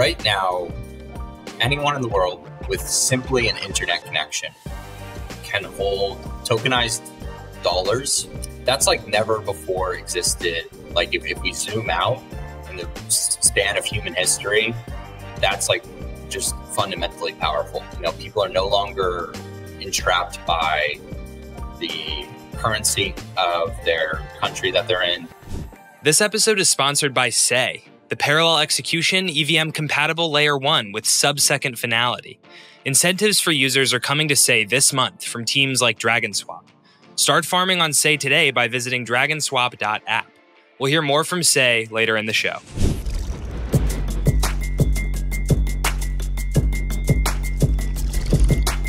Right now, anyone in the world with simply an internet connection can hold tokenized dollars. That's like never before existed. Like if we zoom out in the span of human history, that's like just fundamentally powerful. You know, people are no longer entrapped by the currency of their country that they're in. This episode is sponsored by Sei, the parallel execution EVM compatible layer 1 with sub-second finality. Incentives for users are coming to Sei this month from teams like DragonSwap. Start farming on Sei today by visiting dragonswap.app. We'll hear more from Sei later in the show.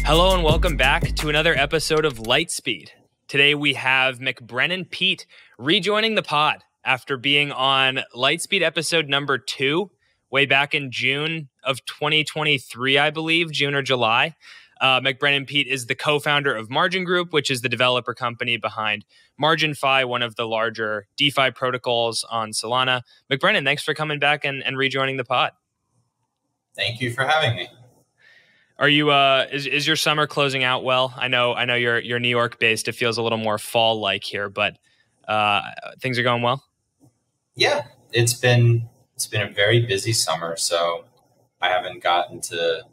Hello and welcome back to another episode of Lightspeed. Today we have MacBrennan Pete rejoining the pod after being on Lightspeed episode number 2 way back in June of 2023, I believe, June or July. MacBrennan Pete is the co-founder of Margin Group, which is the developer company behind MarginFi, one of the larger DeFi protocols on Solana. MacBrennan, thanks for coming back and rejoining the pod. Thank you for having me. Are you? Is your summer closing out well? I know you're New York based. It feels a little more fall like here, but things are going well. Yeah, it's been a very busy summer, so I haven't gotten to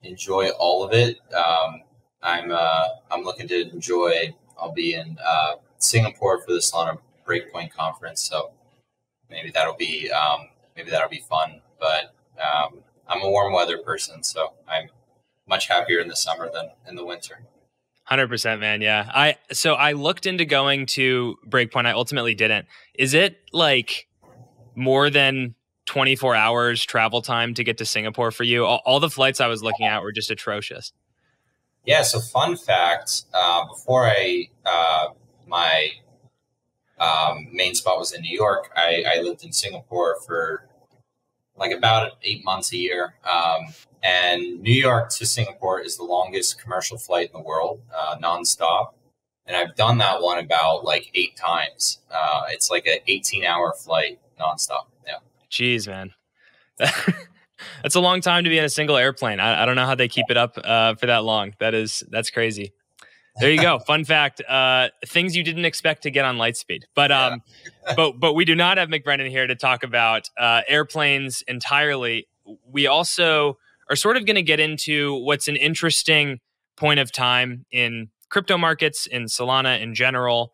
enjoy all of it. I'm looking to enjoy. I'll be in Singapore for the Solana Breakpoint conference, so maybe that'll be fun. But I'm a warm weather person, so I'm much happier in the summer than in the winter. 100%, man. Yeah. I looked into going to Breakpoint. I ultimately didn't. Is it like more than 24 hours travel time to get to Singapore for you? All the flights I was looking at were just atrocious. Yeah. So fun fact, before my main spot was in New York, I lived in Singapore for like about 8 months a year. And New York to Singapore is the longest commercial flight in the world, nonstop. And I've done that one about like 8 times. It's like an 18-hour flight nonstop. Yeah. Jeez, man. That's a long time to be in a single airplane. I don't know how they keep it up for that long. That's crazy. There you go. Fun fact. Things you didn't expect to get on Lightspeed. But but we do not have MacBrennan here to talk about airplanes entirely. We also are sort of going to get into what's an interesting point of time in crypto markets, in Solana in general,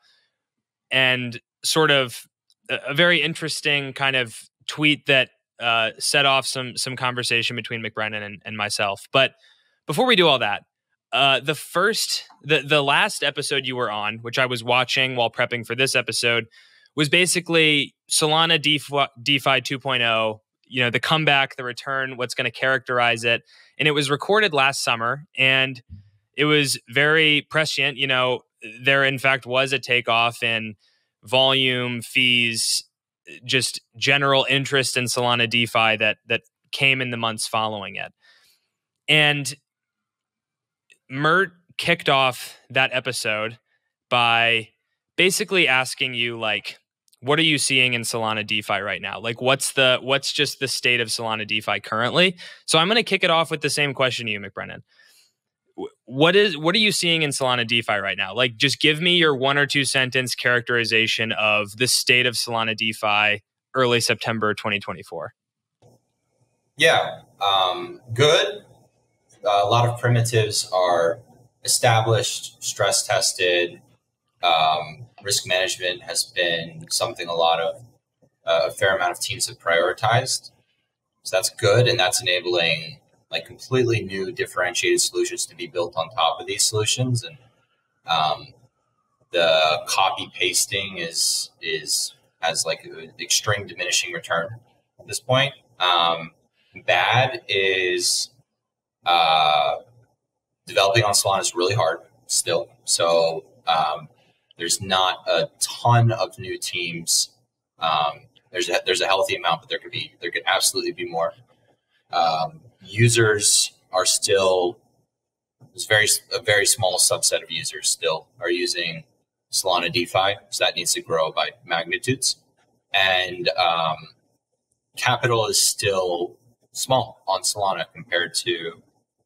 and sort of a very interesting kind of tweet that set off some conversation between MacBrennan and myself. But before we do all that, the last episode you were on, which I was watching while prepping for this episode, was basically Solana DeFi 2.0, you know, the comeback, the return, what's going to characterize it. And it was recorded last summer, and it was very prescient. You know, there in fact was a takeoff in volume, fees, just general interest in Solana DeFi that came in the months following it. And Mert kicked off that episode by basically asking you, like, what are you seeing in Solana DeFi right now? Like, what's just the state of Solana DeFi currently? So I'm going to kick it off with the same question to you, MacBrennan. What are you seeing in Solana DeFi right now? Like, just give me your 1 or 2 sentence characterization of the state of Solana DeFi early September 2024. Yeah, good. A lot of primitives are established, stress tested. Risk management has been something a fair amount of teams have prioritized. So that's good. And that's enabling like completely new differentiated solutions to be built on top of these solutions. And the copy pasting has like an extreme diminishing return at this point. Bad is developing on Solana is really hard still. So there's not a ton of new teams. There's a healthy amount, but there could absolutely be more. Users are still a very small subset of users still are using Solana DeFi, so that needs to grow by magnitudes. And capital is still small on Solana compared to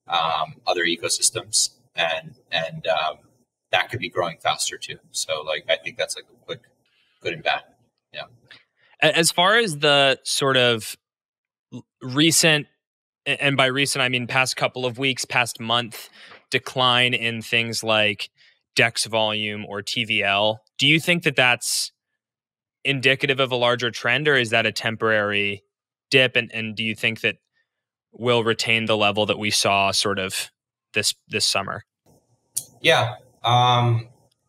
other ecosystems, and that could be growing faster too. So like I think that's like a quick good and bad. Yeah. As far as the sort of recent, and by recent I mean past couple of weeks, past month decline in things like DEX volume or TVL, do you think that that's indicative of a larger trend, or is that a temporary dip? And do you think that we'll retain the level that we saw sort of this summer? Yeah.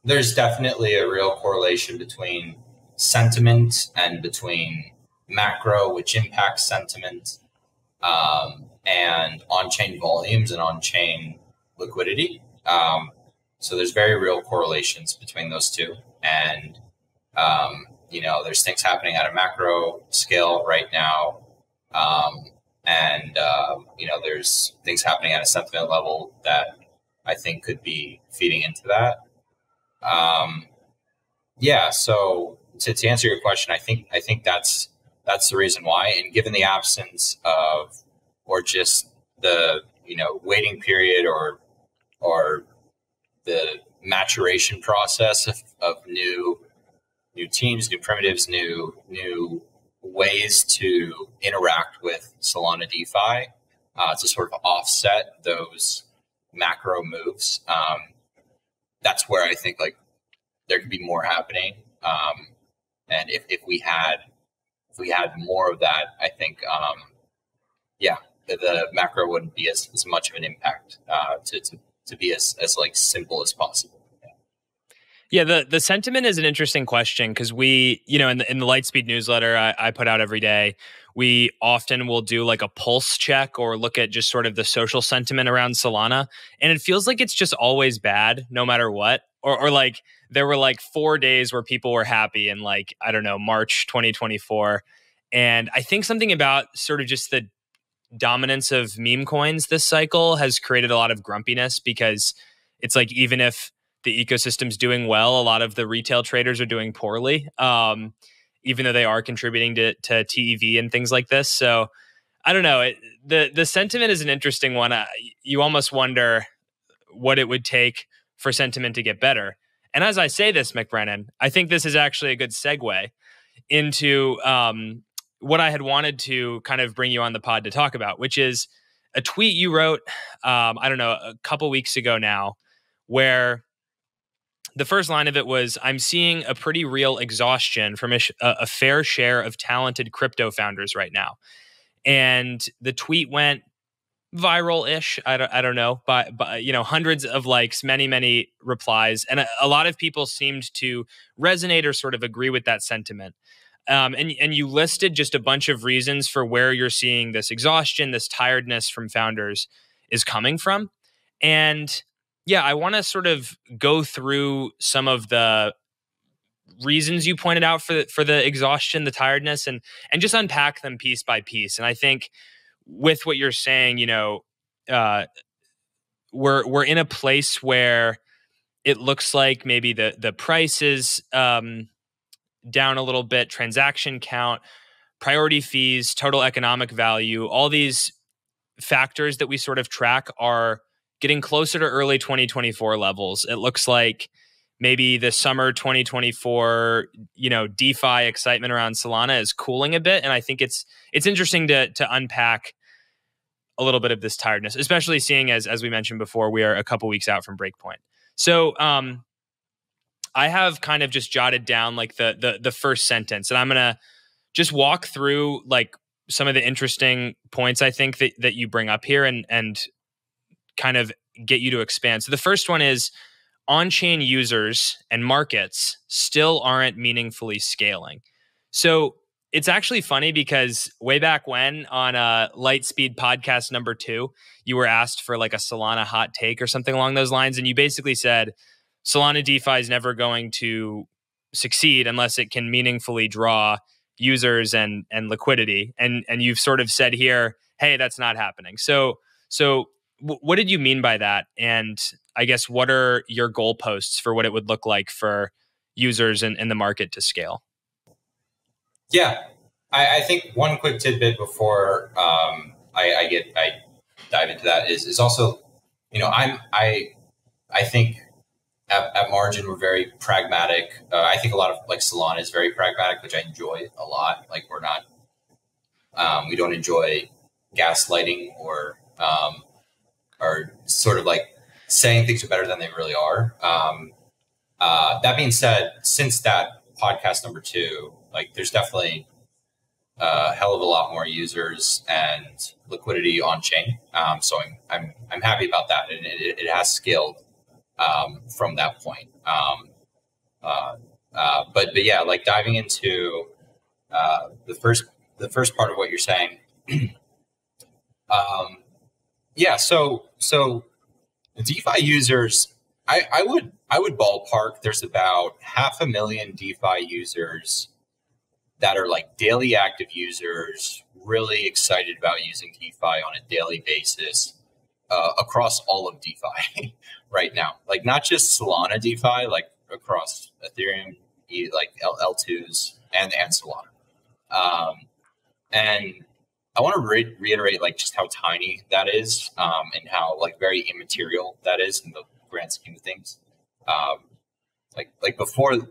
There's definitely a real correlation between sentiment and between macro, which impacts sentiment, and on-chain volumes and on-chain liquidity. So there's very real correlations between those two. And, there's things happening at a macro scale right now. There's things happening at a sentiment level that I think could be feeding into that. So to answer your question, I think that's the reason why. And given the absence of, or just the waiting period or the maturation process of new teams, new primitives, new ways to interact with Solana DeFi to sort of offset those macro moves. That's where I think like there could be more happening. And if we had more of that, I think the macro wouldn't be as much of an impact to be as like simple as possible. Yeah, the sentiment is an interesting question because we, in the Lightspeed newsletter I put out every day, we often will do like a pulse check or look at just sort of the social sentiment around Solana. And it feels like it's just always bad no matter what. Or like there were like 4 days where people were happy in like, I don't know, March 2024. And I think something about sort of just the dominance of meme coins this cycle has created a lot of grumpiness because it's like even if the ecosystem's doing well, a lot of the retail traders are doing poorly, even though they are contributing to TEV and things like this. So I don't know. The sentiment is an interesting one. You almost wonder what it would take for sentiment to get better. And as I say this, MacBrennan, I think this is actually a good segue into what I had wanted to kind of bring you on the pod to talk about, which is a tweet you wrote, I don't know, a couple weeks ago now, where the first line of it was, "I'm seeing a pretty real exhaustion from a fair share of talented crypto founders right now." And the tweet went viral-ish. I don't know, but hundreds of likes, many replies, and a lot of people seemed to resonate or sort of agree with that sentiment. And you listed just a bunch of reasons for where you're seeing this exhaustion, this tiredness from founders is coming from. And yeah, I want to sort of go through some of the reasons you pointed out for the exhaustion, the tiredness, and just unpack them piece by piece. And I think with what you're saying, we're in a place where it looks like maybe the price is down a little bit, transaction count, priority fees, total economic value, all these factors that we sort of track are getting closer to early 2024 levels. It looks like maybe the summer 2024, DeFi excitement around Solana is cooling a bit. And I think it's interesting to unpack a little bit of this tiredness, especially seeing as we mentioned before, we are a couple weeks out from breakpoint. So I have kind of just jotted down like the first sentence, and I'm gonna just walk through like some of the interesting points I think that you bring up here and kind of get you to expand. So the first one is on-chain users and markets still aren't meaningfully scaling. So it's actually funny because way back when on Lightspeed podcast number 2, you were asked for like a Solana hot take or something along those lines. And you basically said, Solana DeFi is never going to succeed unless it can meaningfully draw users and liquidity. And you've sort of said here, hey, that's not happening. So what did you mean by that? And I guess what are your goalposts for what it would look like for users in the market to scale? Yeah, I think one quick tidbit before I I dive into that is also, I think at Margin we're very pragmatic. I think a lot of like Solana is very pragmatic, which I enjoy a lot. Like we're not, we don't enjoy gaslighting or sort of like saying things are better than they really are. That being said, since that podcast number 2, like there's definitely a hell of a lot more users and liquidity on chain. So I'm happy about that, and it has scaled from that point. But yeah, like diving into the first part of what you're saying. Yeah, so DeFi users, I would ballpark there's about 500,000 DeFi users that are like daily active users, really excited about using DeFi on a daily basis across all of DeFi right now. Like not just Solana DeFi, like across Ethereum, like L2s and Solana. And I want to reiterate like just how tiny that is, and how like very immaterial that is in the grand scheme of things. Like before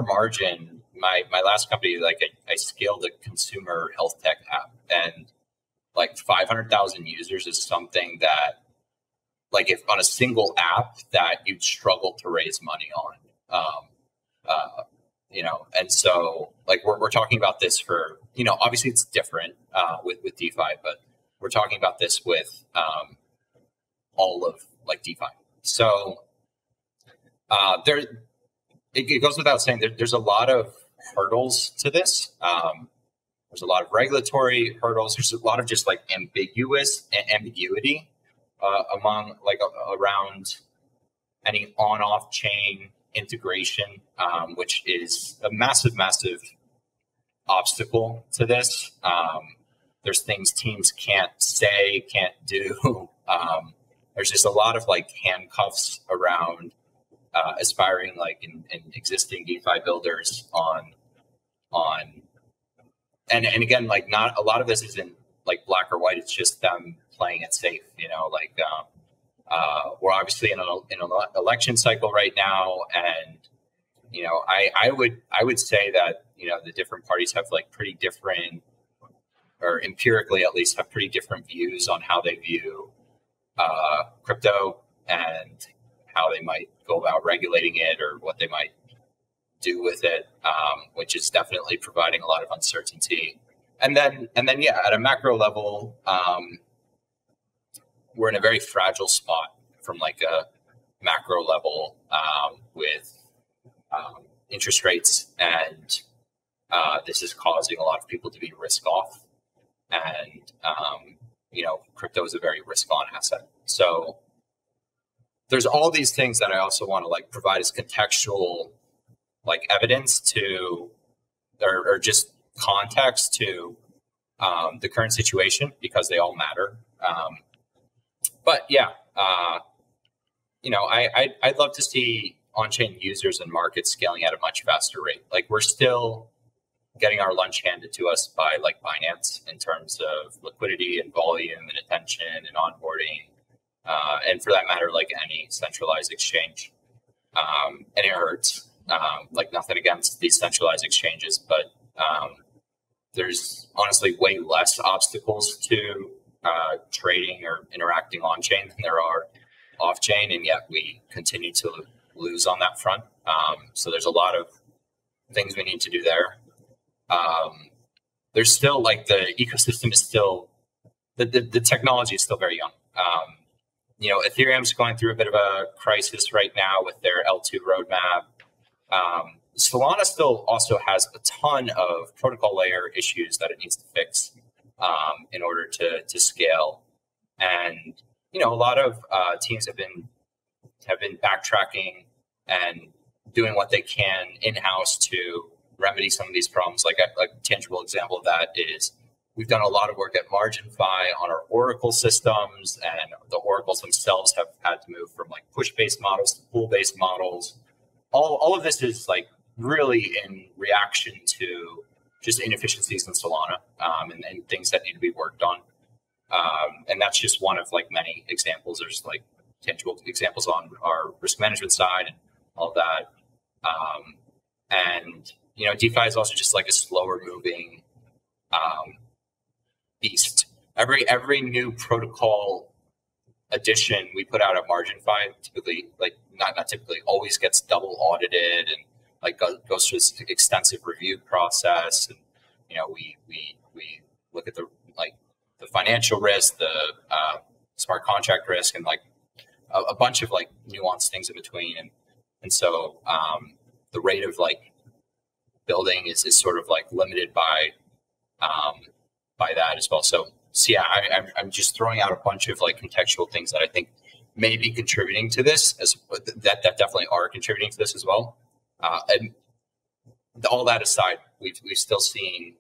Margin, my last company, like I scaled a consumer health tech app, and like 500,000 users is something that, like, if on a single app that you'd struggle to raise money on. And so like we're talking about this for, obviously it's different with DeFi, but we're talking about this with all of like DeFi. So it goes without saying there's a lot of hurdles to this. There's a lot of regulatory hurdles. There's a lot of just like ambiguity among like around any on-off chain integration, which is a massive obstacle to this. There's things teams can't say, can't do. There's just a lot of like handcuffs around aspiring like in existing DeFi builders on and again, like not a lot of this isn't like black or white. It's just them playing it safe, we're obviously in an election cycle right now, and I would say that the different parties have like pretty different, or empirically at least, have pretty different views on how they view crypto and how they might go about regulating it or what they might do with it, which is definitely providing a lot of uncertainty. And then yeah, at a macro level, we're in a very fragile spot from like a macro level with interest rates, and this is causing a lot of people to be risk off, and crypto is a very risk on asset. So there's all these things that I also want to like provide as contextual like evidence to, or just context to the current situation, because they all matter. But yeah, I'd love to see on-chain users and markets scaling at a much faster rate. Like we're still getting our lunch handed to us by like Binance in terms of liquidity and volume and attention and onboarding, and for that matter, like any centralized exchange. And it hurts. Like nothing against these centralized exchanges, but there's honestly way less obstacles to trading or interacting on chain than there are off chain, and yet we continue to lose on that front. So there's a lot of things we need to do there. There's still like the ecosystem is still the technology is still very young. Ethereum's going through a bit of a crisis right now with their L2 roadmap. Solana still also has a ton of protocol layer issues that it needs to fix in order to scale. And a lot of teams have been backtracking and doing what they can in-house to remedy some of these problems. Like a tangible example of that is we've done a lot of work at MarginFi on our Oracle systems, and the Oracles themselves have had to move from like push-based models to pool-based models. All of this is like really in reaction to just inefficiencies in Solana and things that need to be worked on. and that's just one of like many examples. There's like tangible examples on our risk management side and all of that. And DeFi is also just like a slower moving beast. Every new protocol addition we put out at MarginFi typically, like not typically, always gets double audited and like goes through this extensive review process. And we look at the financial risk, the smart contract risk, and like a bunch of like nuanced things in between. And so the rate of like building is sort of like limited by that as well. So yeah, I'm just throwing out a bunch of like contextual things that I think may be contributing to this, that definitely are contributing to this as well. And all that aside, we've still seen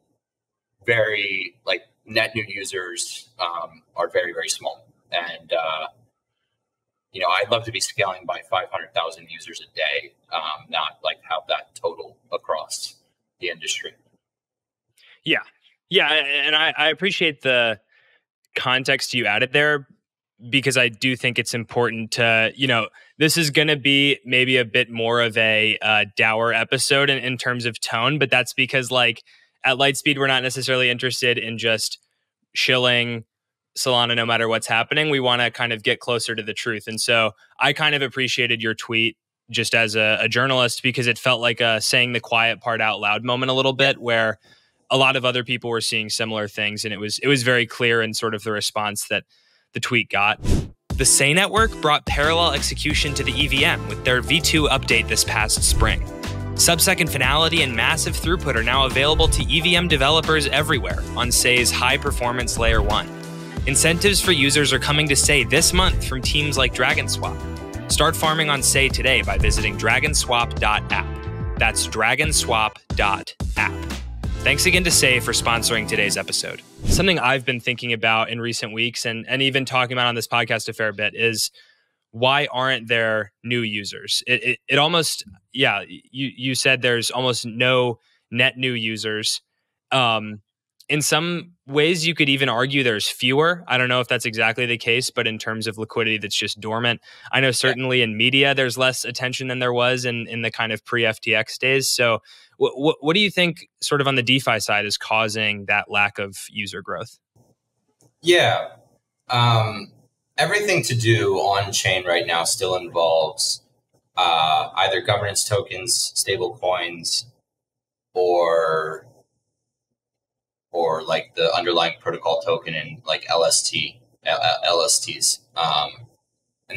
very like net new users are very, very small. And I'd love to be scaling by 500,000 users a day, not like have that total across the industry. Yeah, and I appreciate the context you added there, because I do think it's important to, this is going to be maybe a bit more of a dour episode in terms of tone, but that's because like at Lightspeed, we're not necessarily interested in just shilling Solana no matter what's happening. We want to kind of get closer to the truth. And so I kind of appreciated your tweet just as a journalist, because it felt like a saying the quiet part out loud moment a little bit, where a lot of other people were seeing similar things. And it was very clear in sort of the response that the tweet got. The Sei network brought parallel execution to the EVM with their V2 update this past spring. Sub-second finality and massive throughput are now available to EVM developers everywhere on Sei's high-performance Layer 1. Incentives for users are coming to Sei this month from teams like DragonSwap. Start farming on Sei today by visiting dragonswap.app. That's dragonswap.app. Thanks again to Sei for sponsoring today's episode. Something I've been thinking about in recent weeks and even talking about on this podcast a fair bit is, why aren't there new users? It almost, you said there's almost no net new users. In some ways, you could even argue there's fewer. I don't know if that's exactly the case, but in terms of liquidity that's just dormant, I know certainly in media, there's less attention than there was in the kind of pre-FTX days. So what do you think sort of on the DeFi side is causing that lack of user growth? Yeah. Everything to do on chain right now still involves either governance tokens, stable coins, or like the underlying protocol token and like LSTs. And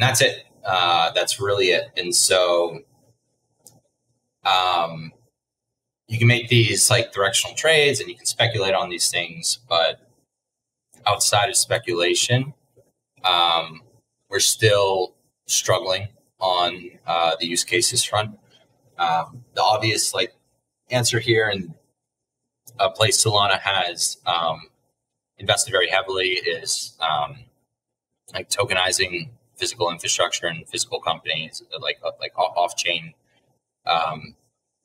that's it. That's really it. And so you can make these like directional trades and you can speculate on these things, but outside of speculation, we're still struggling on the use cases front. The obvious like answer here, and a place Solana has invested very heavily, is like tokenizing physical infrastructure and physical companies, like off-chain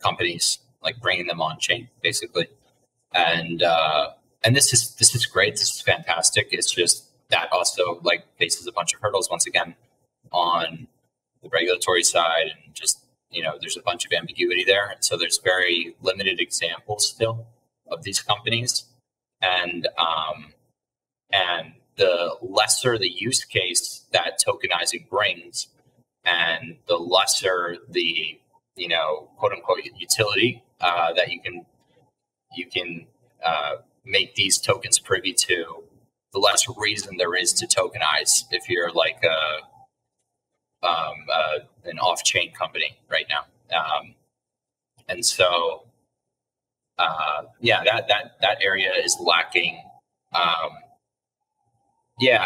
companies, like bringing them on chain basically. And this is great. This is fantastic. It's just that also like faces a bunch of hurdles once again on the regulatory side, and just there's a bunch of ambiguity there. And so there's very limited examples still of these companies, and the lesser the use case that tokenizing brings, and the lesser the quote unquote utility that you can make these tokens privy to, the less reason there is to tokenize if you're like an off-chain company right now. And so that area is lacking.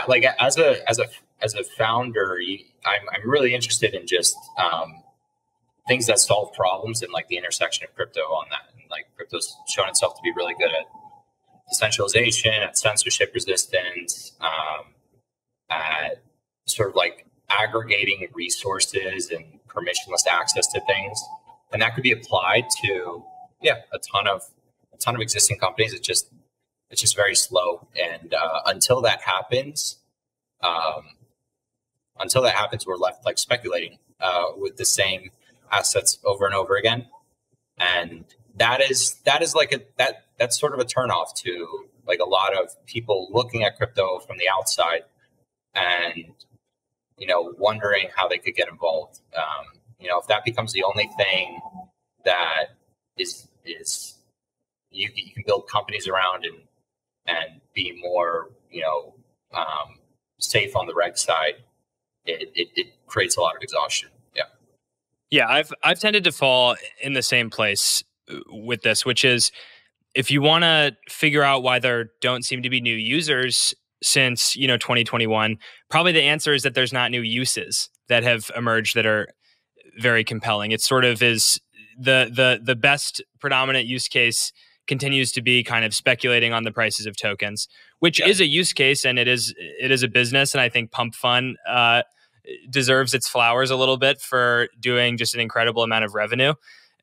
Like as a founder, I'm really interested in just things that solve problems and like the intersection of crypto on that. And like crypto's shown itself to be really good at decentralization, at censorship resistance, at sort of like aggregating resources and permissionless access to things. And that could be applied to a ton of existing companies. It's just very slow. And until that happens, Until that happens, we're left like speculating with the same assets over and over again, and that's sort of a turnoff to like a lot of people looking at crypto from the outside and wondering how they could get involved. If that becomes the only thing that is you can build companies around and be more safe on the reg side, it creates a lot of exhaustion. Yeah, I've tended to fall in the same place with this, which is if you want to figure out why there don't seem to be new users since 2021, probably the answer is that there's not new uses that have emerged that are very compelling. It sort of is the best predominant use case continues to be kind of speculating on the prices of tokens, which is a use case and it is a business. And I think Pump Fun deserves its flowers a little bit for doing just an incredible amount of revenue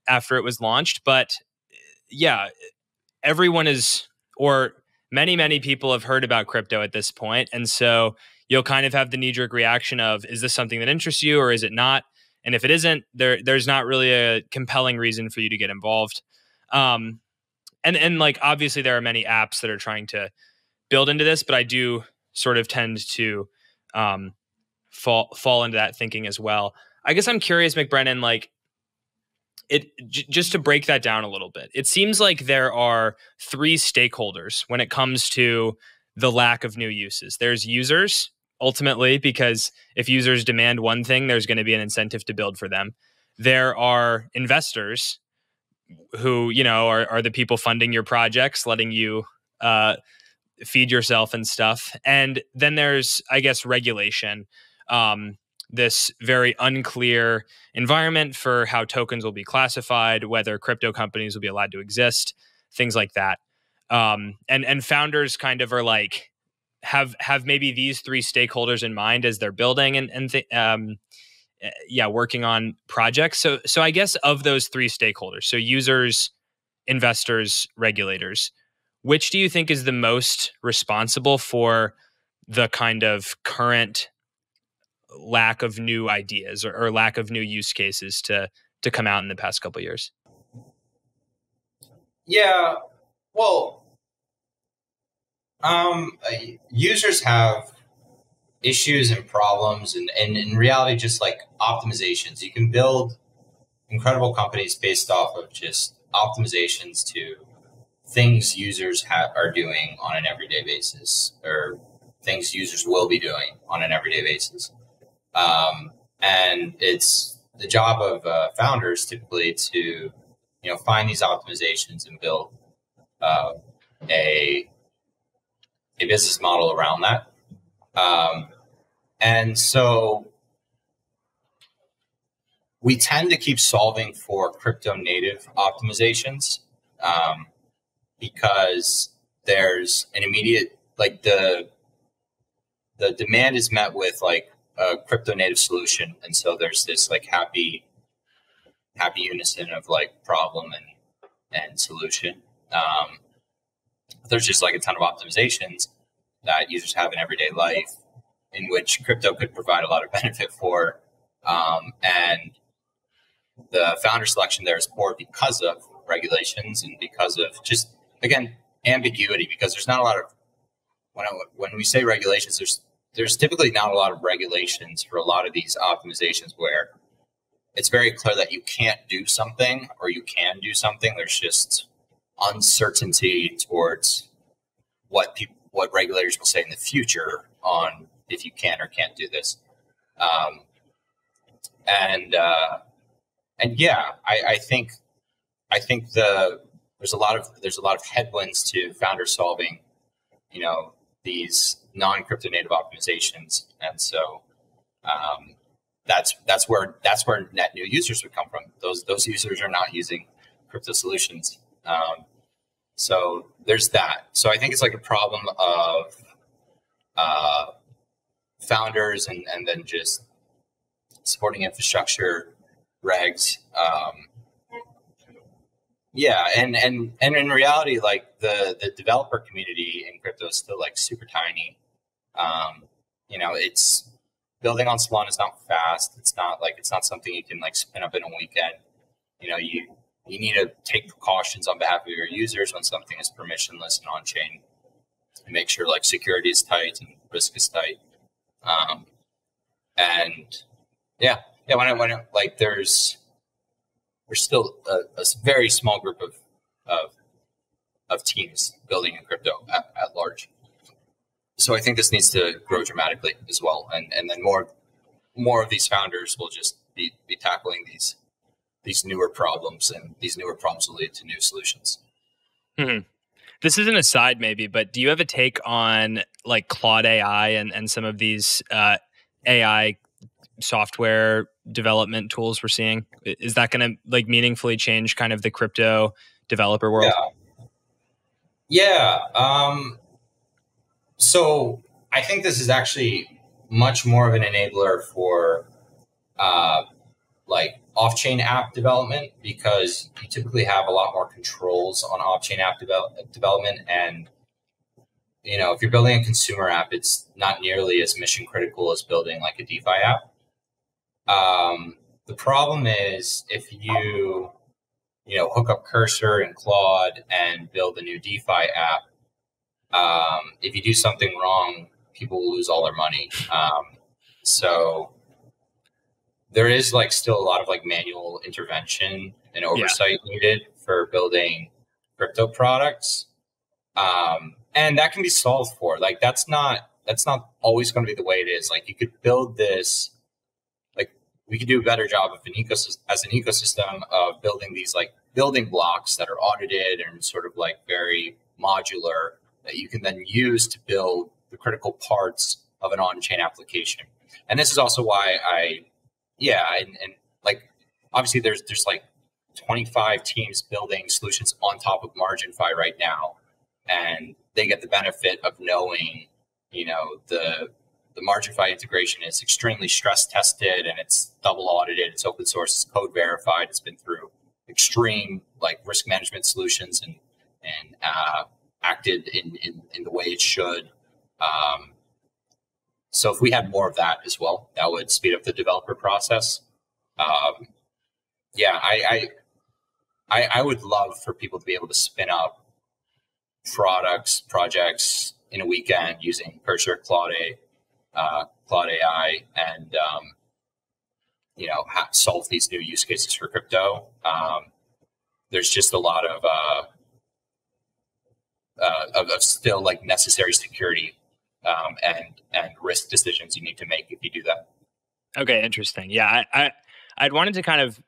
after it was launched. But yeah, everyone is, or many people have heard about crypto at this point. And so you'll kind of have the knee-jerk reaction of, is this something that interests you or is it not? And if it isn't, there's not really a compelling reason for you to get involved. And like, obviously there are many apps that are trying to build into this, but I do sort of tend to fall into that thinking as well. I guess I'm curious, MacBrennan, like just to break that down a little bit, it seems like there are three stakeholders when it comes to the lack of new uses. There's users, ultimately, because if users demand one thing, there's going to be an incentive to build for them. There are investors who, are the people funding your projects, letting you feed yourself and stuff. And then there's, I guess, regulation. This very unclear environment for how tokens will be classified, whether crypto companies will be allowed to exist, things like that. And founders kind of are like, have maybe these three stakeholders in mind as they're building and working on projects. So I guess of those three stakeholders, so users, investors, regulators, which do you think is the most responsible for the kind of current lack of new ideas or lack of new use cases to come out in the past couple of years? Yeah, well, users have issues and problems, and in reality, just like optimizations. You can build incredible companies based off of just optimizations to things users are doing on an everyday basis, or things users will be doing on an everyday basis. And it's the job of founders typically to find these optimizations and build a business model around that. And so we tend to keep solving for crypto native optimizations because there's an immediate, like the demand is met with like a crypto native solution. And so there's this like happy unison of like problem and solution. There's just like a ton of optimizations that users have in everyday life in which crypto could provide a lot of benefit for. And the founder selection there is poor because of regulations and because of just, again, ambiguity, because there's not a lot of, when we say regulations, there's typically not a lot of regulations for a lot of these optimizations where it's very clear that you can't do something or you can do something. There's just uncertainty towards what regulators will say in the future on if you can or can't do this. And yeah, I think there's a lot of headwinds to founder solving, these non-crypto native optimizations, and so that's where net new users would come from. Those users are not using crypto solutions, so there's that. So I think it's like a problem of founders and then just supporting infrastructure regs. Yeah, and in reality, like the developer community in crypto is still like super tiny. it's building on Solana is not fast. It's not something you can like spin up in a weekend. You need to take precautions on behalf of your users when something is permissionless and on chain, and make sure like security is tight and risk is tight. There's still a very small group of teams building in crypto at large. So I think this needs to grow dramatically as well, and then more of these founders will just be tackling these newer problems, and these newer problems will lead to new solutions. Mm-hmm. This is an aside maybe, but do you have a take on like Claude AI and some of these AI software development tools we're seeing? Is that going to like meaningfully change kind of the crypto developer world? Yeah. So I think this is actually much more of an enabler for like off-chain app development, because you typically have a lot more controls on off-chain app development. And, if you're building a consumer app, it's not nearly as mission critical as building like a DeFi app. The problem is if you hook up Cursor and Claude and build a new DeFi app, if you do something wrong, people will lose all their money. So there is like still a lot of like manual intervention and oversight needed for building crypto products. And that can be solved for. Like that's not always going to be the way it is. Like you could build this, like we could do a better job of an ecosystem of building these like building blocks that are audited and sort of like very modular, that you can then use to build the critical parts of an on-chain application. And this is also why and like obviously there's like 25 teams building solutions on top of MarginFi right now, and they get the benefit of knowing, the MarginFi integration is extremely stress tested and it's double audited, it's open source, it's code verified, it's been through extreme like risk management solutions and acted in the way it should. So if we had more of that as well, that would speed up the developer process. I would love for people to be able to spin up projects in a weekend using Cursor, Claude AI, and solve these new use cases for crypto. There's just a lot of still like necessary security and risk decisions you need to make if you do that. Okay, interesting. Yeah, I'd wanted to kind of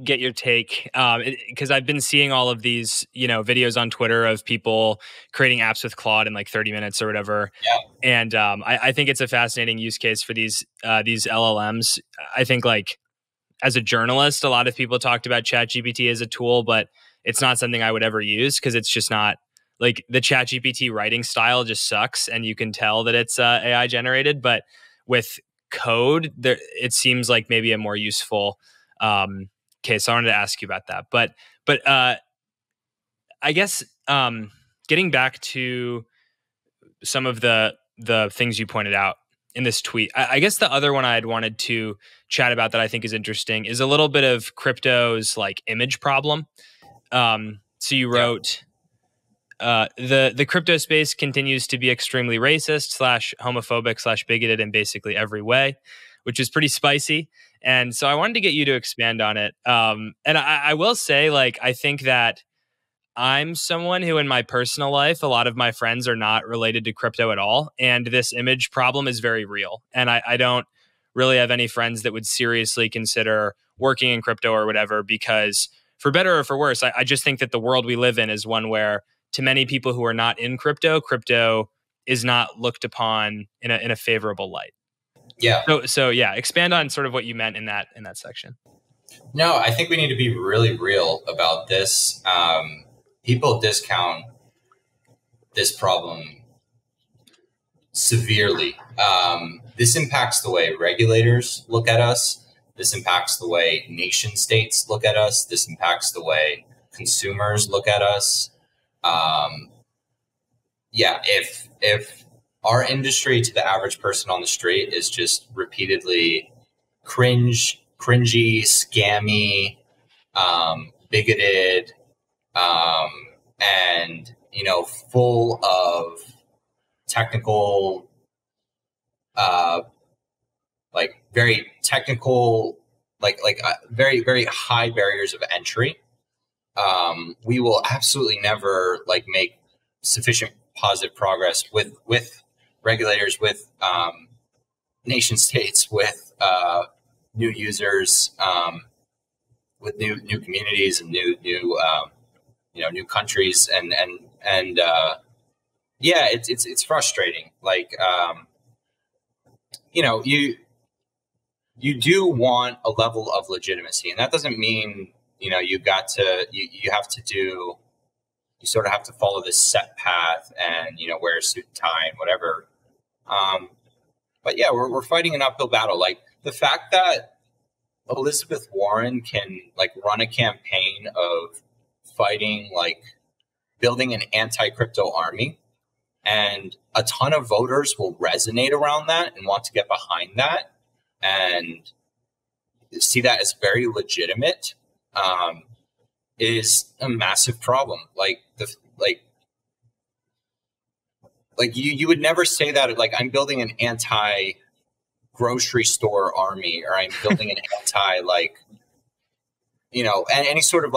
get your take, because I've been seeing all of these, videos on Twitter of people creating apps with Claude in like 30 minutes or whatever. Yeah. And I think it's a fascinating use case for these LLMs. I think like as a journalist, a lot of people talked about ChatGPT as a tool, but it's not something I would ever use because it's just not like the ChatGPT writing style just sucks, and you can tell that it's AI generated. But with code, it seems like maybe a more useful case. So I wanted to ask you about that. But I guess getting back to some of the things you pointed out in this tweet, I guess the other one I had wanted to chat about that I think is interesting is a little bit of crypto's like image problem. So you wrote, the crypto space continues to be extremely racist / homophobic / bigoted in basically every way, which is pretty spicy. And so I wanted to get you to expand on it. And I will say, like, I think that I'm someone who in my personal life, a lot of my friends are not related to crypto at all. And this image problem is very real. And I don't really have any friends that would seriously consider working in crypto or whatever, because for better or for worse, I just think that the world we live in is one where to many people who are not in crypto is not looked upon in a favorable light. Yeah. So yeah, expand on sort of what you meant in that section. No, I think we need to be really real about this. People discount this problem severely. This impacts the way regulators look at us. This impacts the way nation states look at us. This impacts the way consumers look at us. If our industry to the average person on the street is just repeatedly cringy, scammy, bigoted, and full of technical, like very technical, very very high barriers of entry. We will absolutely never make sufficient positive progress with regulators, with nation states, with new users, with new communities and new countries, and yeah, it's frustrating. You do want a level of legitimacy, and that doesn't mean you have to do. You sort of have to follow this set path and wear a suit and tie and whatever. But yeah, we're fighting an uphill battle. Like the fact that Elizabeth Warren can run a campaign of fighting, building an anti-crypto army, and a ton of voters will resonate around that and want to get behind that and see that as very legitimate, is a massive problem. You would never say that I'm building an anti grocery store army, or I'm building an anti any sort of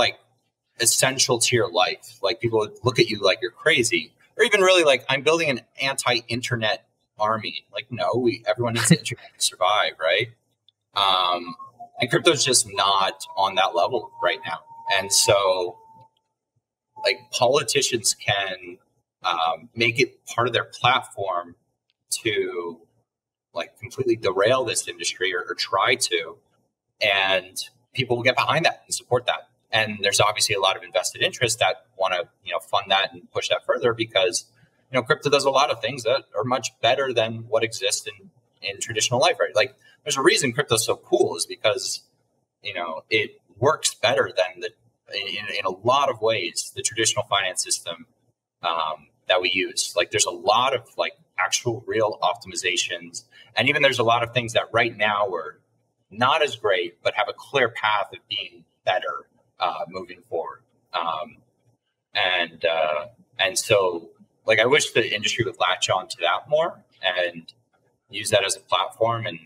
essential to your life. People would look at you like you're crazy, or even really I'm building an anti-internet army. No, everyone needs the internet to survive, right? And crypto's just not on that level right now. And so politicians can make it part of their platform to completely derail this industry, or try to, and people will get behind that and support that. And there's obviously a lot of invested interest that want to fund that and push that further, because crypto does a lot of things that are much better than what exists in traditional life, right? There's a reason crypto's so cool, is because it works better than in a lot of ways the traditional finance system that we use. There's a lot of actual real optimizations, and even there's a lot of things that right now are not as great but have a clear path of being better moving forward. And so I wish the industry would latch on to that more and use that as a platform. And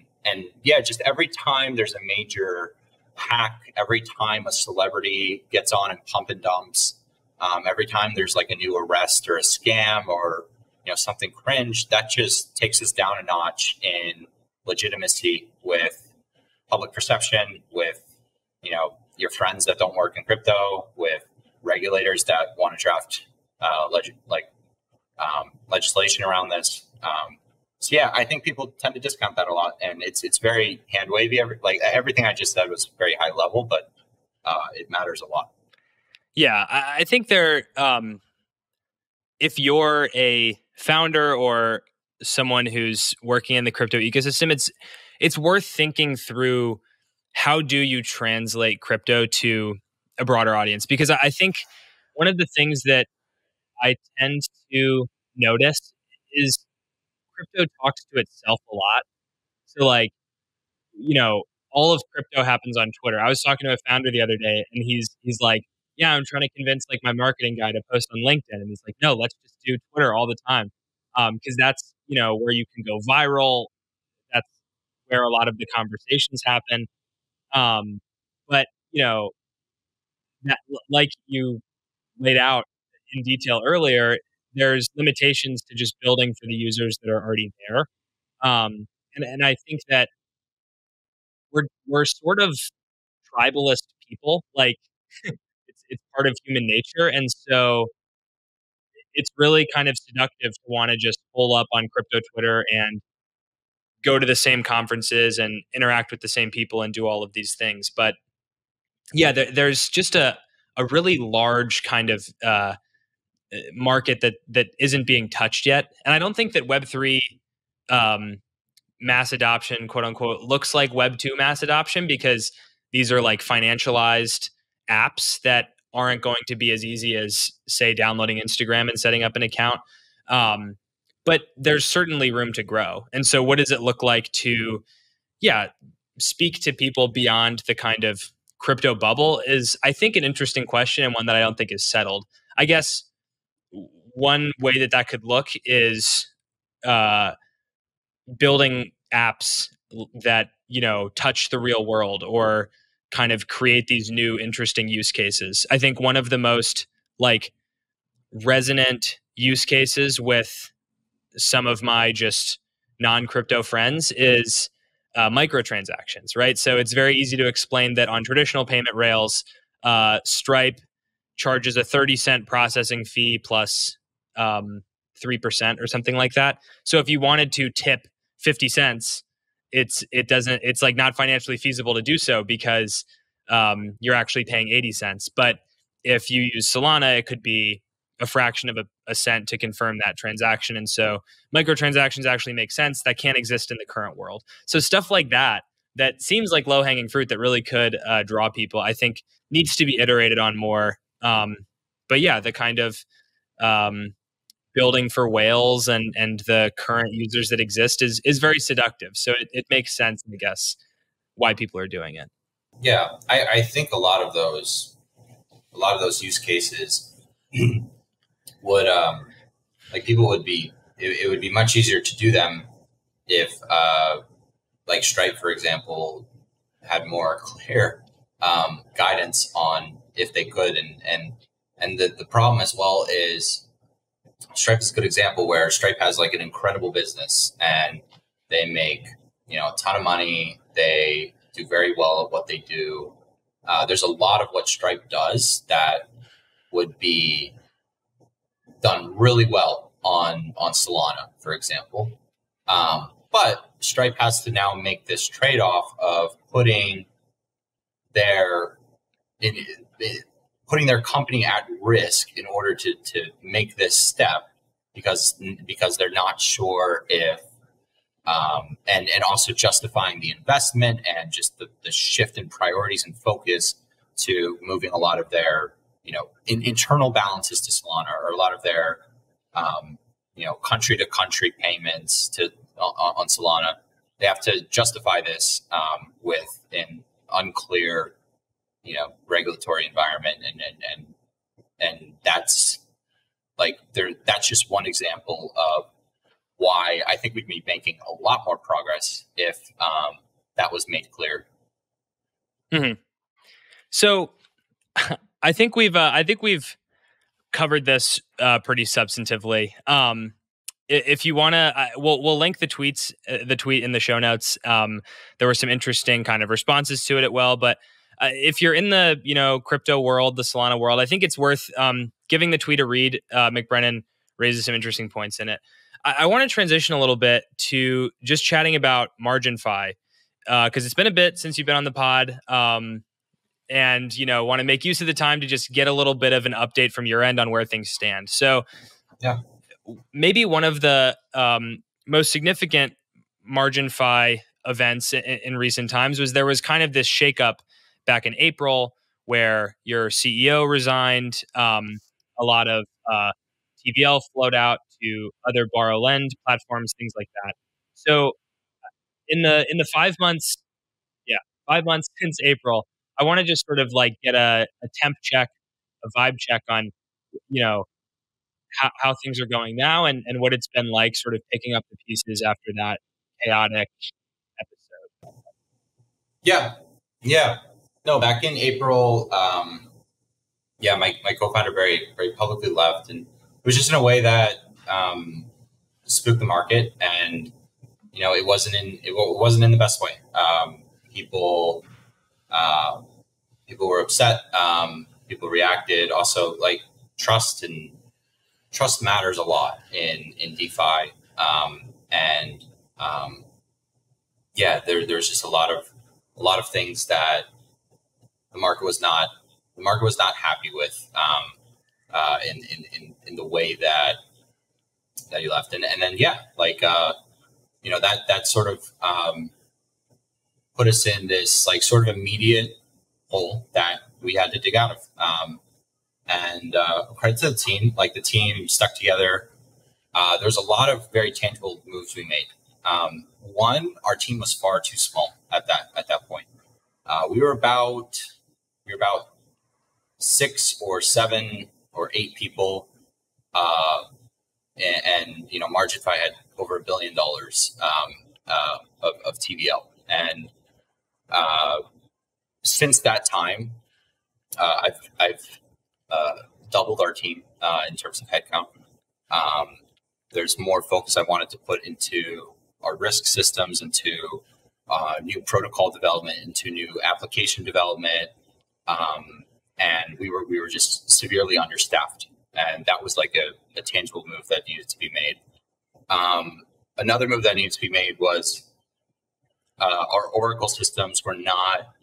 yeah, just every time there's a major hack, every time a celebrity gets on and pump and dumps, every time there's a new arrest or a scam or something cringe, that just takes us down a notch in legitimacy with public perception, with your friends that don't work in crypto, with regulators that want to draft legislation around this. So yeah, I think people tend to discount that a lot, and it's very hand wavy. Everything I just said was very high level, but it matters a lot. Yeah, I think if you're a founder or someone who's working in the crypto ecosystem, it's worth thinking through, how do you translate crypto to a broader audience? Because I think one of the things that I tend to notice is crypto talks to itself a lot. So all of crypto happens on Twitter. I was talking to a founder the other day, and he's like, yeah, I'm trying to convince my marketing guy to post on LinkedIn. And he's like, no, let's just do Twitter all the time. Cause that's, where you can go viral. That's where a lot of the conversations happen. But that, like you laid out in detail earlier, there's limitations to just building for the users that are already there. And I think that we're sort of tribalist people. It's part of human nature, and so it's really kind of seductive to want to just pull up on crypto Twitter and go to the same conferences and interact with the same people and do all of these things. But yeah, there's just a really large kind of market that isn't being touched yet, and I don't think that Web3 mass adoption, quote unquote, looks like Web2 mass adoption, because these are financialized apps that aren't going to be as easy as, say, downloading Instagram and setting up an account. but there's certainly room to grow. And so what does it look like to, speak to people beyond the kind of crypto bubble is, I think, an interesting question, and one that I don't think is settled. I guess one way that could look is building apps that, touch the real world or kind of create these new interesting use cases. I think one of the most resonant use cases with some of my just non-crypto friends is microtransactions, right? So it's very easy to explain that on traditional payment rails, Stripe charges a 30-cent processing fee plus 3% or something like that. So if you wanted to tip 50 cents, it's not financially feasible to do so because you're actually paying 80 cents. But if you use Solana, it could be a fraction of a cent to confirm that transaction. And so microtransactions actually make sense that can't exist in the current world. So stuff like that seems like low-hanging fruit that really could draw people, I think needs to be iterated on more. But yeah, the kind of building for whales and the current users that exist is very seductive. So it makes sense, I guess, why people are doing it. Yeah, I think a lot of those use cases would it would be much easier to do them if Stripe, for example, had more clear guidance on if they could, and the problem as well is Stripe is a good example where Stripe has an incredible business and they make a ton of money. They do very well at what they do. There's a lot of what Stripe does that would be done really well on Solana, for example. But Stripe has to now make this trade-off of putting their company at risk in order to make this step because they're not sure if and also justifying the investment and just the shift in priorities and focus to moving a lot of their internal balances to Solana, or a lot of their country to country payments on Solana. They have to justify this with an unclear regulatory environment, and that's that's just one example of why I think we'd be making a lot more progress if that was made clear. Mm-hmm. So I think we've covered this pretty substantively. If you want to, we'll link the tweet in the show notes. There were some interesting kind of responses to it well, but if you're in the crypto world, the Solana world, I think it's worth giving the tweet a read. MacBrennan raises some interesting points in it. I want to transition a little bit to just chatting about MarginFi because it's been a bit since you've been on the pod. And want to make use of the time to just get a little bit of an update from your end on where things stand. So, yeah, maybe one of the most significant MarginFi events in recent times was there was kind of this shakeup back in April where your CEO resigned. A lot of TVL flowed out to other borrow lend platforms, things like that. So, in the 5 months, 5 months since April, I want to just sort of get a temp check, a vibe check on, how things are going now and what it's been like sort of picking up the pieces after that chaotic episode. Yeah. No, back in April, my co-founder very, very publicly left, and it was just in a way that spooked the market, and it wasn't in the best way. People were upset. People reacted. Also, trust matters a lot in DeFi. There's just a lot of things that the market was not happy with in the way that he left, and then that sort of put us in this sort of immediate hole that we had to dig out of. And credit to the team. The team stuck together. There's a lot of very tangible moves we made. One, our team was far too small at that point. We were about 6 or 7 or 8 people, and MarginFi had over $1 billion of TVL, and since that time, I've doubled our team in terms of headcount. There's more focus I wanted to put into our risk systems, into new protocol development, into new application development, and we were just severely understaffed, and that was like a tangible move that needed to be made. Another move that needed to be made was our Oracle systems were not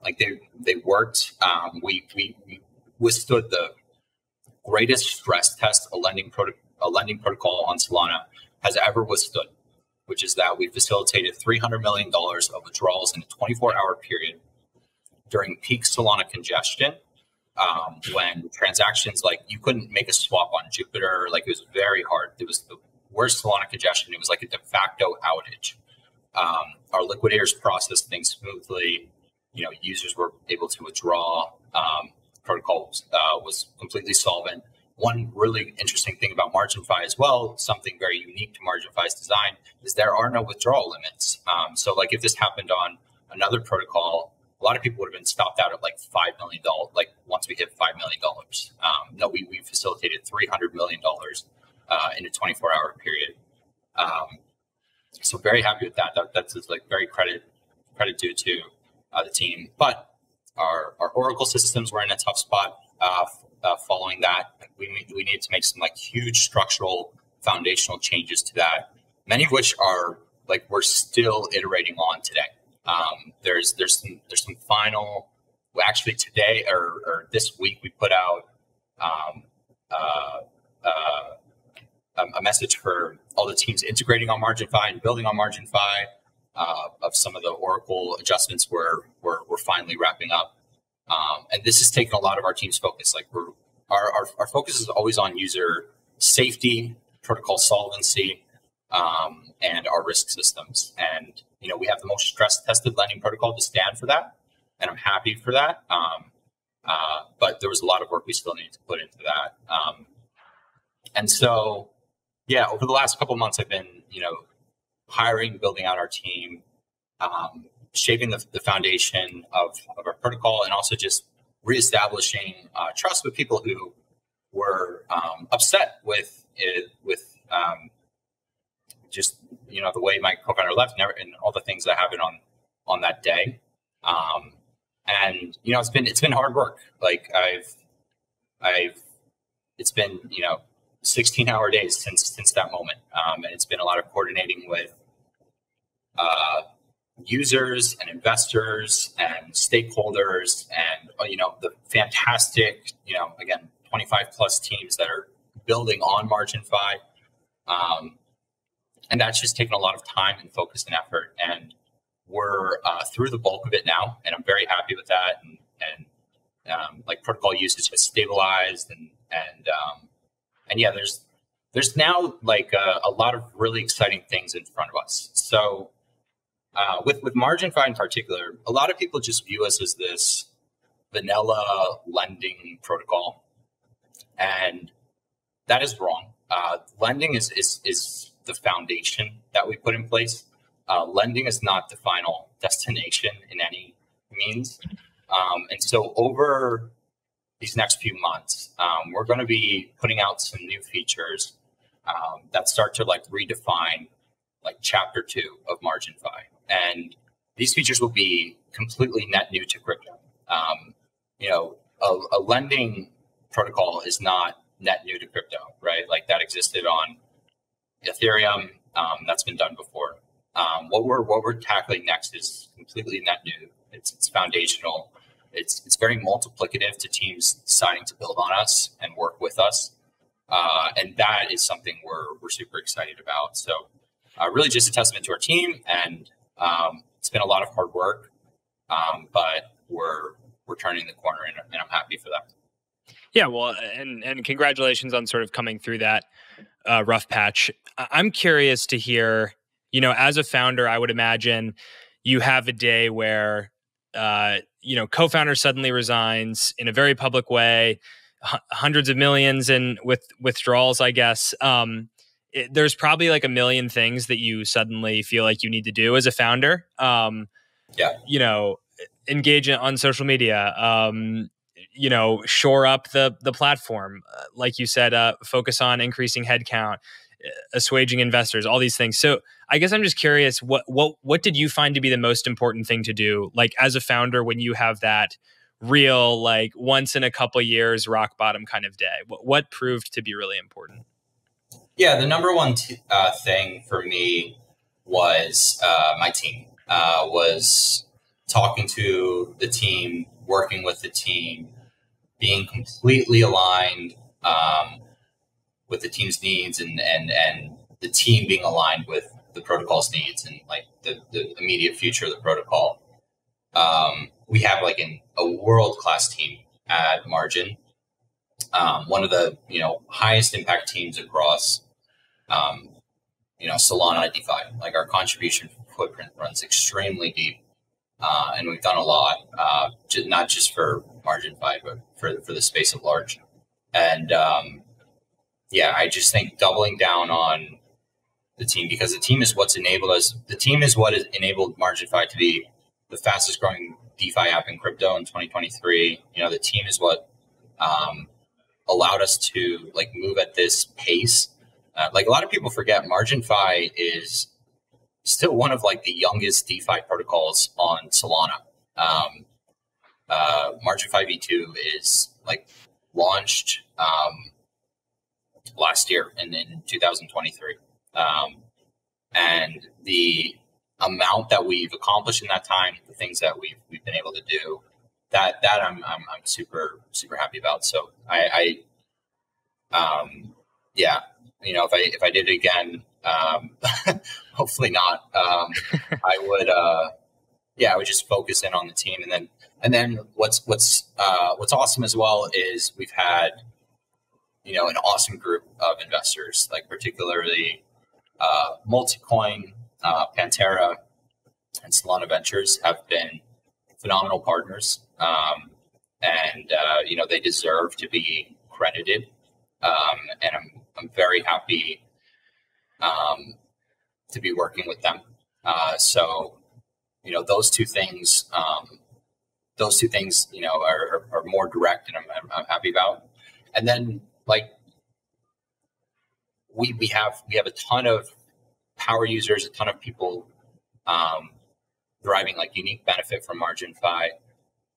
like they worked. We withstood the greatest stress test a lending protocol on Solana has ever withstood, which is that we facilitated $300 million of withdrawals in a 24-hour period during peak Solana congestion, when transactions, like, you couldn't make a swap on Jupiter. Like, it was very hard. It was the worst Solana congestion. It was like a de facto outage. Our liquidators processed things smoothly. Users were able to withdraw. Protocol was completely solvent. One really interesting thing about MarginFi as well, something very unique to MarginFi's design, is there are no withdrawal limits. So like if this happened on another protocol, a lot of people would have been stopped out at like $5 million. Like once we hit $5 million, no, we facilitated $300 million in a 24-hour period. So very happy with that. That's just like very credit due to the team. But our Oracle systems were in a tough spot following that. We needed to make some like huge structural foundational changes to that, many of which are like we're still iterating on today. There's some final. Well, actually, today or this week we put out a message for all the teams integrating on MarginFi and building on MarginFi. Of some of the Oracle adjustments we're finally wrapping up, and this has taken a lot of our team's focus. Like our focus is always on user safety, protocol solvency, and our risk systems. And we have the most stress-tested lending protocol to stand for that, and I'm happy for that. But there was a lot of work we still need to put into that. And so, yeah, over the last couple of months, I've been hiring, building out our team, shaping the foundation of our protocol, and also just reestablishing trust with people who were upset with just the way my co-founder left and all the things that happened on that day. And it's been hard work. Like it's been 16-hour days since that moment, and it's been a lot of coordinating with users and investors and stakeholders, and the fantastic again 25 plus teams that are building on MarginFi, and that's just taken a lot of time and focus and effort, and we're through the bulk of it now, and I'm very happy with that, and like protocol usage has stabilized, and yeah, there's now like a lot of really exciting things in front of us. So with MarginFi in particular, a lot of people just view us as this vanilla lending protocol, and that is wrong. Lending is the foundation that we put in place. Lending is not the final destination in any means. And so over these next few months, we're going to be putting out some new features that start to like redefine like chapter 2 of MarginFi. And these features will be completely net new to crypto. A lending protocol is not net new to crypto, right? Like that existed on Ethereum. That's been done before. What we're tackling next is completely net new. It's foundational. It's very multiplicative to teams deciding to build on us and work with us, and that is something we're super excited about. So, really, just a testament to our team, and it's been a lot of hard work, but we're turning the corner, and I'm happy for that. Yeah, well, and congratulations on sort of coming through that. rough patch. I'm curious to hear, as a founder, I would imagine you have a day where, co-founder suddenly resigns in a very public way, hundreds of millions in with withdrawals, I guess. There's probably like a million things that you suddenly feel like you need to do as a founder. Engage on social media, shore up the platform, like you said, focus on increasing headcount, assuaging investors, all these things. So I guess I'm just curious, what did you find to be the most important thing to do, like as a founder, when you have that real, like once in a couple of years, rock bottom kind of day? What proved to be really important? Yeah, the number one thing for me was my team, was talking to the team, working with the team, being completely aligned with the team's needs, and the team being aligned with the protocol's needs and like the immediate future of the protocol. We have like a world-class team at Margin, one of the highest impact teams across Solana DeFi. Like our contribution footprint runs extremely deep, and we've done a lot, not just for MarginFi, but for the space at large. And I just think doubling down on the team, because the team is what's enabled us. The team is what has enabled MarginFi to be the fastest growing DeFi app in crypto in 2023. The team is what allowed us to like move at this pace. Like a lot of people forget, MarginFi is still one of like the youngest DeFi protocols on Solana. MarginFi V2 is like launched last year in 2023. And the amount that we've accomplished in that time, the things that we've been able to do, that I'm super, super happy about. So if I did it again, hopefully not. I would, I would just focus in on the team, and then what's awesome as well is we've had, an awesome group of investors, like particularly Multicoin, Pantera, and Solana Ventures have been phenomenal partners, and they deserve to be credited, and I'm very happy to be working with them. So those two things, are more direct, and I'm happy about. And then like we have a ton of power users, a ton of people deriving like unique benefit from MarginFi,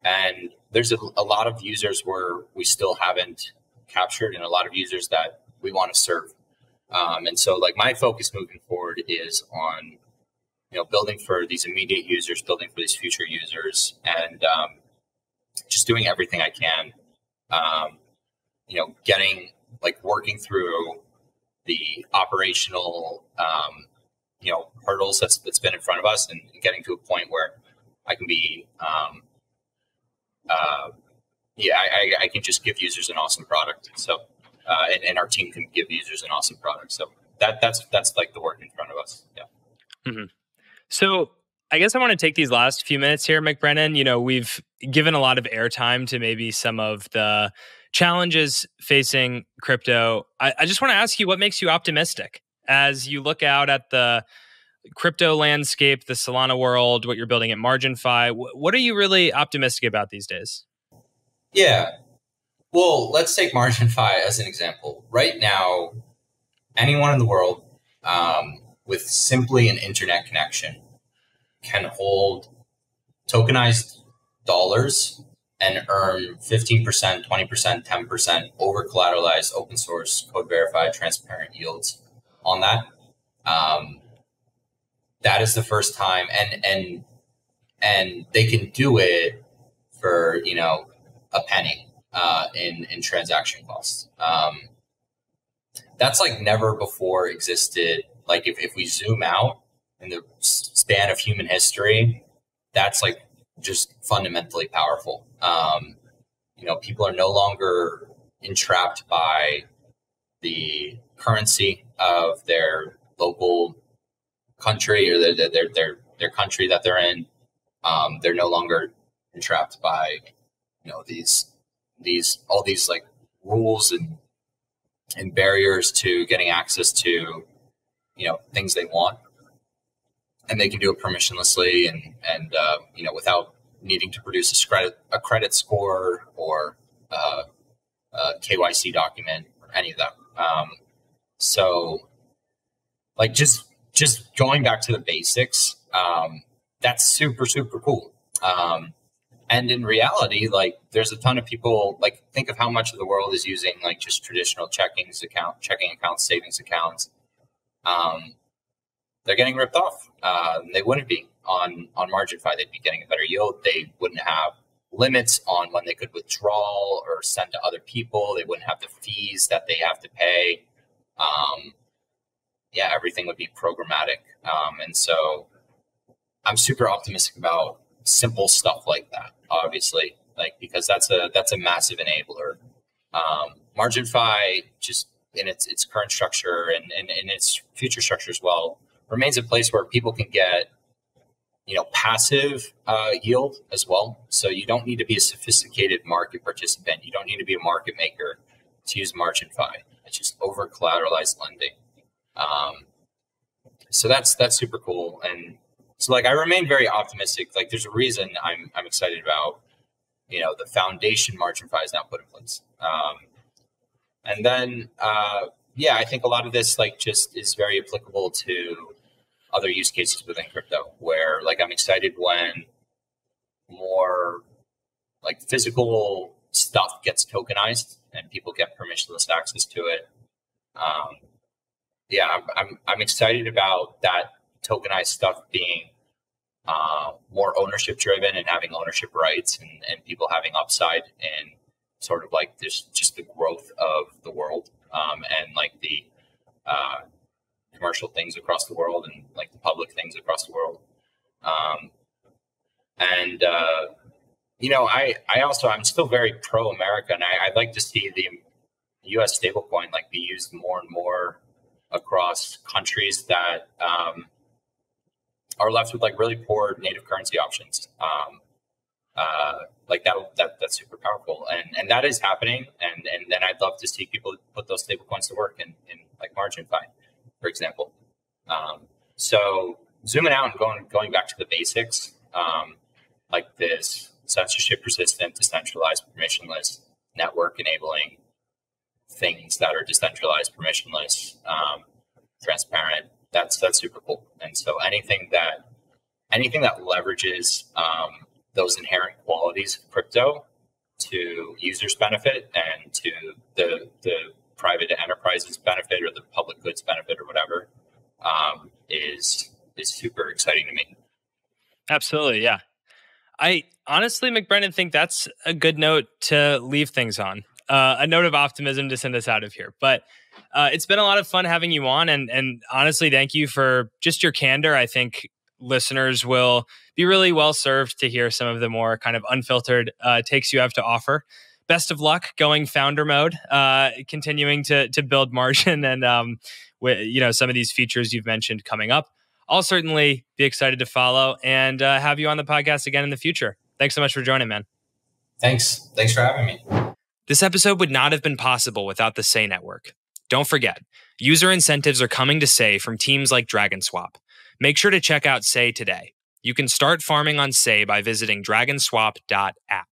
and there's a lot of users where we still haven't captured, and a lot of users that we want to serve. And so like my focus moving forward is on building for these immediate users, building for these future users, and just doing everything I can, getting like working through the operational hurdles that's been in front of us, and getting to a point where I can be I can just give users an awesome product. So and our team can give users an awesome product. So that's like the work in front of us. Yeah. Mm-hmm. So I guess I want to take these last few minutes here, MacBrennan. We've given a lot of airtime to maybe some of the challenges facing crypto. I just want to ask you, what makes you optimistic as you look out at the crypto landscape, the Solana world, what you're building at MarginFi? What are you really optimistic about these days? Yeah. Well, let's take MarginFi as an example. Right now, anyone in the world with simply an internet connection can hold tokenized dollars and earn 15%, 20%, 10% over collateralized, open source, code verified, transparent yields on that. That is the first time, and they can do it for a penny in transaction costs. That's like never before existed. Like if we zoom out in the span of human history, that's like just fundamentally powerful. People are no longer entrapped by the currency of their local country or their country that they're in. They're no longer entrapped by, all these like rules and barriers to getting access to, things they want, and they can do it permissionlessly and without needing to produce a credit score or a KYC document or any of that. So like just going back to the basics, that's super, super cool. And in reality, like there's a ton of people, like think of how much of the world is using like just traditional checking accounts, savings accounts. They're getting ripped off. They wouldn't be on MarginFi. They'd be getting a better yield. They wouldn't have limits on when they could withdraw or send to other people. They wouldn't have the fees that they have to pay. Everything would be programmatic. And so I'm super optimistic about simple stuff like that, obviously, like because that's a massive enabler. MarginFi, just in its current structure and in its future structure as well, remains a place where people can get passive yield as well. So you don't need to be a sophisticated market participant. You don't need to be a market maker to use MarginFi. It's just over collateralized lending. So that's super cool. And so like I remain very optimistic. Like there's a reason I'm excited about the foundation MarginFi is now put in place. And then I think a lot of this like just is very applicable to other use cases within crypto, where like I'm excited when more like physical stuff gets tokenized and people get permissionless access to it. I'm excited about that tokenized stuff being more ownership driven and having ownership rights and people having upside in sort of like this, just the growth of the world and like the commercial things across the world and like the public things across the world. I'm still very pro America, and I'd like to see the US stablecoin like be used more and more across countries that are left with like really poor native currency options. That's super powerful, and that is happening. And then I'd love to see people put those stablecoins to work in like MarginFi, for example. So zooming out and going back to the basics, like this censorship resistant, decentralized, permissionless network enabling things that are decentralized, permissionless, transparent. That's super cool. And so anything that leverages those inherent qualities of crypto to users' benefit and to the private enterprises' benefit or the public goods benefit or whatever is super exciting to me. Absolutely, yeah. I honestly, MacBrennan, think that's a good note to leave things on. A note of optimism to send us out of here. But it's been a lot of fun having you on. And honestly, thank you for just your candor. I think listeners will be really well served to hear some of the more kind of unfiltered takes you have to offer. Best of luck going founder mode, continuing to build margin and with some of these features you've mentioned coming up. I'll certainly be excited to follow and have you on the podcast again in the future. Thanks so much for joining, man. Thanks for having me. This episode would not have been possible without the Sei network. Don't forget, user incentives are coming to Sei from teams like DragonSwap. Make sure to check out Sei today. You can start farming on Sei by visiting dragonswap.app.